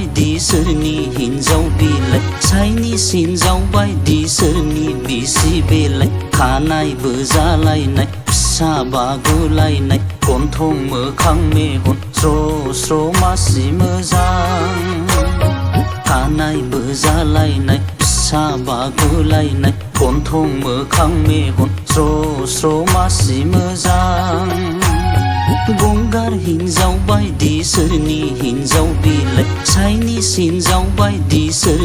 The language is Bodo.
बायदि सोरनि हिनजाव बिलाइ साइनि हिनजाव बायदि सोरनि बिसि बेलाइ खानायबो जालायनाय फिसा बागुलायनाय गन्थं मोखां मेगन स्र' स्र' मासि मोजां खानायबो जालायनाय फिसा बागुलायनाय गन्थं मोखां मेगन स्र' स्र' मासि मोजां गंगार हिनजाव बायदि सोरनि हिनजाव बिलाइ साइनि हिनजाव बायदि सोर